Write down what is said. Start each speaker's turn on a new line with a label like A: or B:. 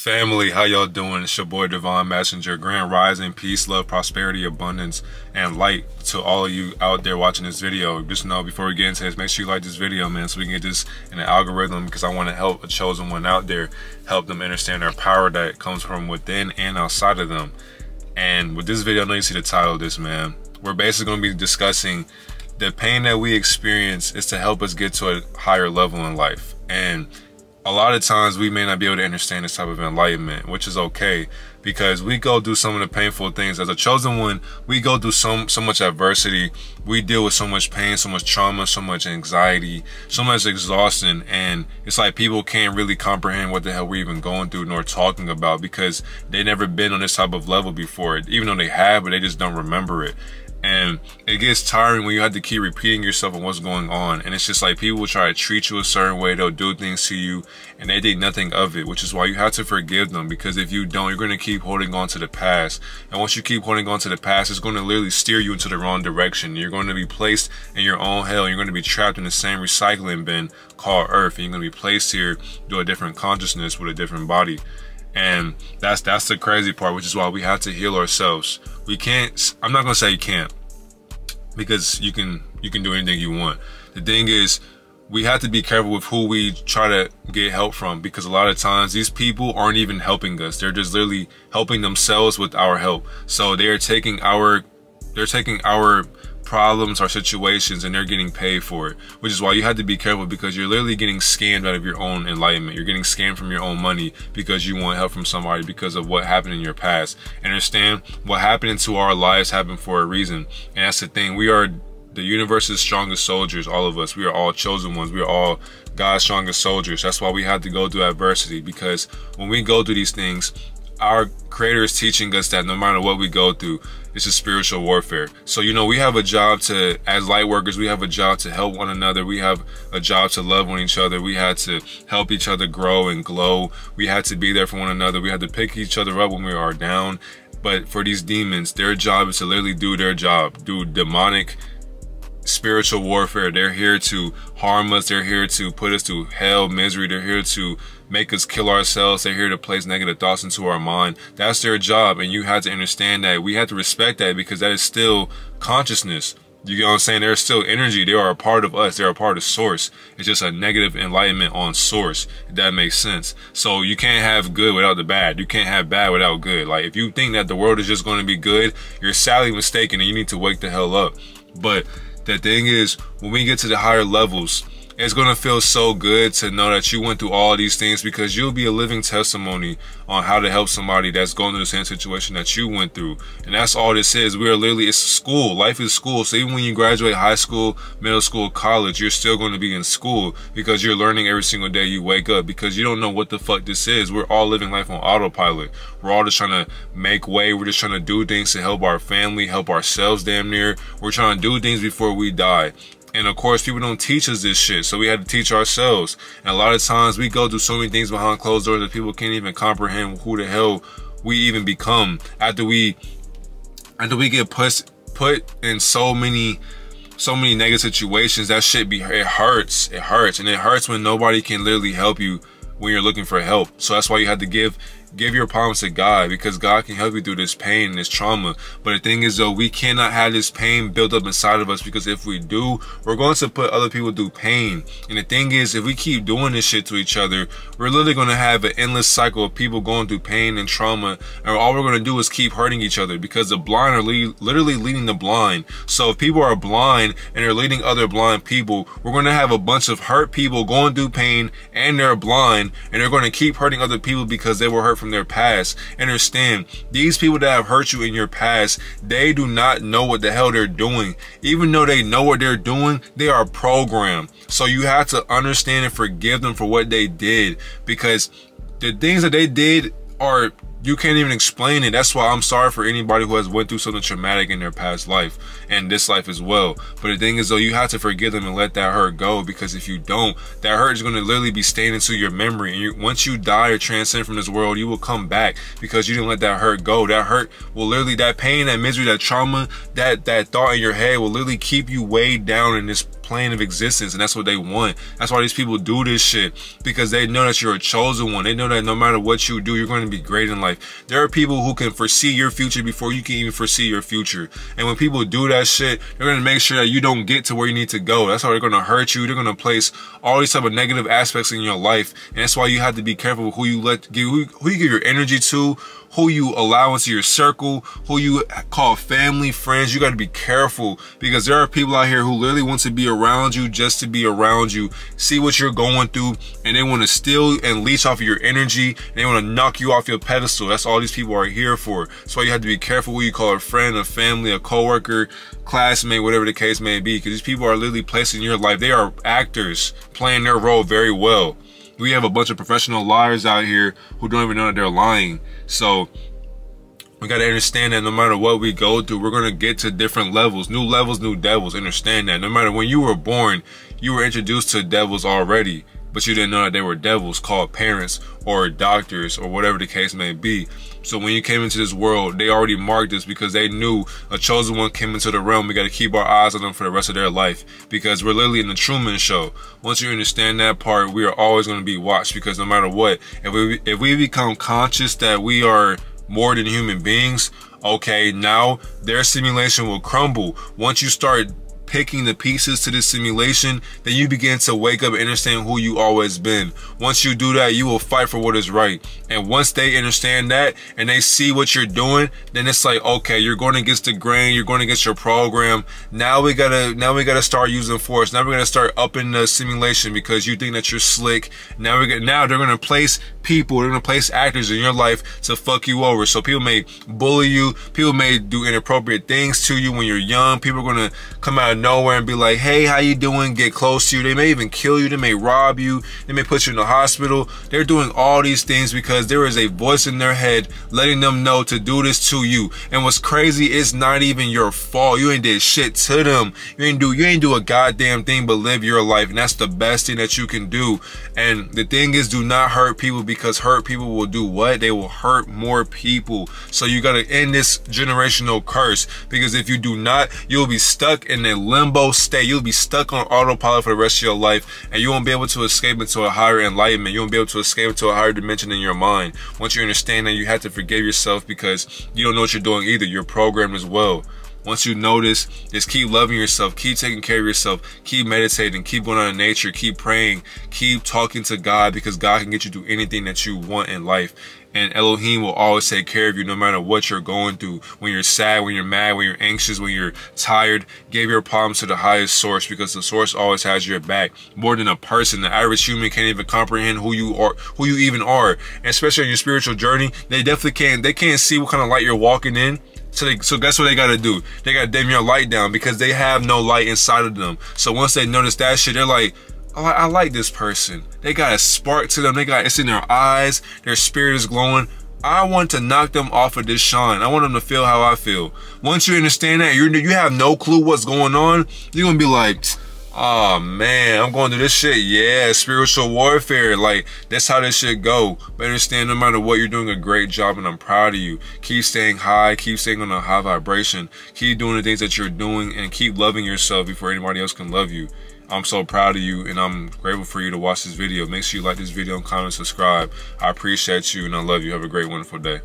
A: Family, how y'all doing? It's your boy Devon Messenger. Grand Rising, peace, love, prosperity, abundance, and light to all of you out there watching this video. Just know before we get into this, make sure you like this video, man, so we can get this in the algorithm, because I want to help a chosen one out there, help them understand their power that comes from within and outside of them. And with this video, I know you see the title of this, man. We're basically going to be discussing the pain that we experience is to help us get to a higher level in life. And a lot of times we may not be able to understand this type of enlightenment, which is okay, because we go through some of the painful things. As a chosen one, we go through so much adversity. We deal with so much pain, so much trauma, so much anxiety, so much exhaustion. And it's like people can't really comprehend what the hell we're even going through nor talking about, because they never been on this type of level before, even though they have, but they just don't remember it. And it gets tiring when you have to keep repeating yourself on what's going on. And it's just like people will try to treat you a certain way. They'll do things to you and they think nothing of it, which is why you have to forgive them. Because if you don't, you're going to keep holding on to the past. And once you keep holding on to the past, it's going to literally steer you into the wrong direction. You're going to be placed in your own hell. You're going to be trapped in the same recycling bin called Earth. And you're going to be placed here to a different consciousness with a different body. And that's the crazy part, which is why we have to heal ourselves. We can't, I'm not gonna say you can't, because you can do anything you want. The thing is, we have to be careful with who we try to get help from, because a lot of times these people aren't even helping us. They're just literally helping themselves with our help. So they're taking our problems, our situations, and they're getting paid for it, which is why you have to be careful, because you're literally getting scammed out of your own enlightenment. You're getting scammed from your own money because you want help from somebody because of what happened in your past. And understand, what happened into our lives happened for a reason. And that's the thing. We are the universe's strongest soldiers, all of us. We are all chosen ones. We are all God's strongest soldiers. That's why we have to go through adversity, because when we go through these things, our Creator is teaching us that no matter what we go through, it's a spiritual warfare. So, you know, we have a job to, as light workers, we have a job to help one another. We have a job to love on each other. We had to help each other grow and glow. We had to be there for one another. We had to pick each other up when we are down. But for these demons, their job is to literally do their job, do demonic spiritual warfare. They're here to harm us. They're here to put us through hell, misery. They're here to make us kill ourselves. They're here to place negative thoughts into our mind. That's their job. And you have to understand that. We have to respect that, because that is still consciousness. You get what I'm saying? They're still energy. They are a part of us. They're a part of source. It's just a negative enlightenment on source, if that makes sense. So you can't have good without the bad. You can't have bad without good. Like, if you think that the world is just going to be good, you're sadly mistaken, and you need to wake the hell up. But the thing is, when we get to the higher levels, it's going to feel so good to know that you went through all these things, because you'll be a living testimony on how to help somebody that's going through the same situation that you went through. And that's all this is. We are literally, it's school. Life is school. So even when you graduate high school, middle school, college, you're still going to be in school, because you're learning every single day you wake up, because you don't know what the fuck this is. We're all living life on autopilot. We're all just trying to make way. We're just trying to do things to help our family, help ourselves damn near. We're trying to do things before we die. And of course, people don't teach us this shit, so we had to teach ourselves. And a lot of times we go through so many things behind closed doors that people can't even comprehend who the hell we even become after we get put in so many negative situations. That shit it hurts. And it hurts when nobody can literally help you when you're looking for help. So that's why you have to give your problems to God, because God can help you through this pain and this trauma. But the thing is, though, we cannot have this pain built up inside of us, because if we do, we're going to put other people through pain. And the thing is, if we keep doing this shit to each other, we're literally going to have an endless cycle of people going through pain and trauma, and all we're going to do is keep hurting each other, because the blind are literally leading the blind. So if people are blind and they're leading other blind people, we're going to have a bunch of hurt people going through pain, and they're blind, and they're going to keep hurting other people because they were hurt from their past. Understand, these people that have hurt you in your past, they do not know what the hell they're doing. Even though they know what they're doing, they are programmed. So you have to understand and forgive them for what they did, because the things that they did are, you can't even explain it. That's why I'm sorry for anybody who has went through something traumatic in their past life and this life as well. But the thing is, though, you have to forgive them and let that hurt go, because if you don't, that hurt is going to literally be staying into your memory. And once you die or transcend from this world, you will come back, because you didn't let that hurt go. That hurt will literally, that pain, that misery, that trauma, that thought in your head will literally keep you weighed down in this plane of existence, and that's what they want. That's why these people do this shit, because they know that you're a chosen one. They know that no matter what you do, you're going to be great in life. There are people who can foresee your future before you can even foresee your future. And when people do that shit, they're going to make sure that you don't get to where you need to go. That's how they're going to hurt you. They're going to place all these type of negative aspects in your life. And that's why you have to be careful with who you give your energy to, who you allow into your circle, who you call family, friends. You got to be careful, because there are people out here who literally want to be around you just to be around you, see what you're going through, and they want to steal and leech off of your energy, and they want to knock you off your pedestal. That's all these people are here for. That's why you have to be careful who you call a friend, a family, a coworker, classmate, whatever the case may be, because these people are literally placed in your life. They are actors playing their role very well. We have a bunch of professional liars out here who don't even know that they're lying. So we got to understand that no matter what we go through, we're going to get to different levels, new devils. Understand that no matter when you were born, you were introduced to devils already, but you didn't know that they were devils called parents or doctors or whatever the case may be. So when you came into this world, they already marked this, because they knew a chosen one came into the realm. We got to keep our eyes on them for the rest of their life, because we're literally in the Truman Show. Once you understand that part, we are always going to be watched, because no matter what, if we become conscious that we are more than human beings, okay, now their simulation will crumble. Once you start picking the pieces to this simulation, then you begin to wake up and understand who you always been. Once you do that, you will fight for what is right. And once they understand that and they see what you're doing, then it's like, okay, you're going against the grain, you're going against your program. Now we gotta start using force. Now we're gonna start upping the simulation, because you think that you're slick. Now they're gonna place people, they're gonna place actors in your life to fuck you over. So people may bully you, people may do inappropriate things to you when you're young. People are gonna come out of nowhere and be like, hey, how you doing? Get close to you. They may even kill you. They may rob you. They may put you in the hospital. They're doing all these things because there is a voice in their head letting them know to do this to you. And what's crazy, it's not even your fault. You ain't did shit to them. You ain't do a goddamn thing but live your life. And that's the best thing that you can do. And the thing is, do not hurt people, because hurt people will do what? They will hurt more people. So you got to end this generational curse, because if you do not, you'll be stuck in a limbo state. You'll be stuck on autopilot for the rest of your life, and you won't be able to escape into a higher enlightenment. You won't be able to escape into a higher dimension in your mind. Once you understand that, you have to forgive yourself, because you don't know what you're doing either. You're programmed as well. Once you notice, just keep loving yourself, keep taking care of yourself, keep meditating, keep going out in nature, keep praying, keep talking to God, because God can get you through anything that you want in life. And Elohim will always take care of you no matter what you're going through. When you're sad, when you're mad, when you're anxious, when you're tired, give your problems to the highest source, because the source always has your back. More than a person, the average human can't even comprehend who you are, who you even are. And especially on your spiritual journey, they definitely can't. They can't see what kind of light you're walking in. So guess what they gotta do? They gotta dim your light down, because they have no light inside of them. So once they notice that shit, they're like, oh, I like this person. They got a spark to them. It's in their eyes. Their spirit is glowing. I want to knock them off of this shine. I want them to feel how I feel. Once you understand that, you have no clue what's going on, you're gonna be like, oh man, I'm going through this shit. Yeah, spiritual warfare. Like, that's how this shit go. But understand, no matter what, you're doing a great job, and I'm proud of you. Keep staying high, keep staying on a high vibration, keep doing the things that you're doing, and keep loving yourself before anybody else can love you. I'm so proud of you, and I'm grateful for you to watch this video. Make sure you like this video and comment, subscribe. I appreciate you, and I love you. Have a great, wonderful day.